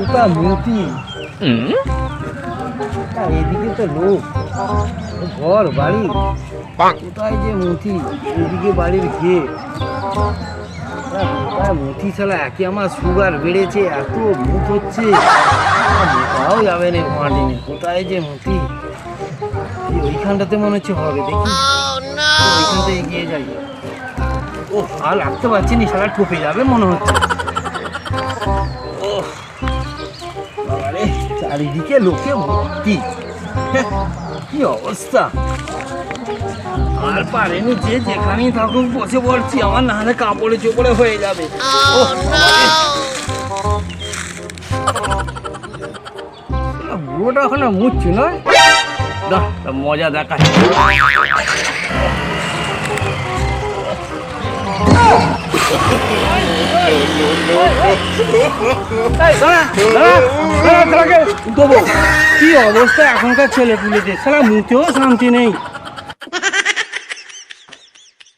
মোটা মতি, এদিকে তো লোক, ঘর বাড়ি, কোথায় যে মতি, এদিকে বাড়ির গেট। মতি ছাড়া একে আমার সুগার বেড়েছে, এত মুখ হচ্ছে, মোটাও যাবে না মাটিনে। কোথায় যে মতি, ওইখানটাতে মনে হচ্ছে হবে, দেখি ওইখানটা এগিয়ে যাই। ও আর লাগতে পারছি না, সারা ঠোপে যাবে মনে হচ্ছে। ও বাবারে, চারিদিকে লোকে ভর্তি, কি অবস্থা। আর পারেনি, যে যেখানেই থাকুক বসে পড়ছি, আমার না হলে কাপড়ে চোপড়ে হয়ে যাবে। বুড়োটা ওখানে মুচ্ছি নয়, মজা দেখাচ্ছে। কি অবস্থা এখনকার ছেলে পুলেদের, সারা মুখেও শান্তি নেই।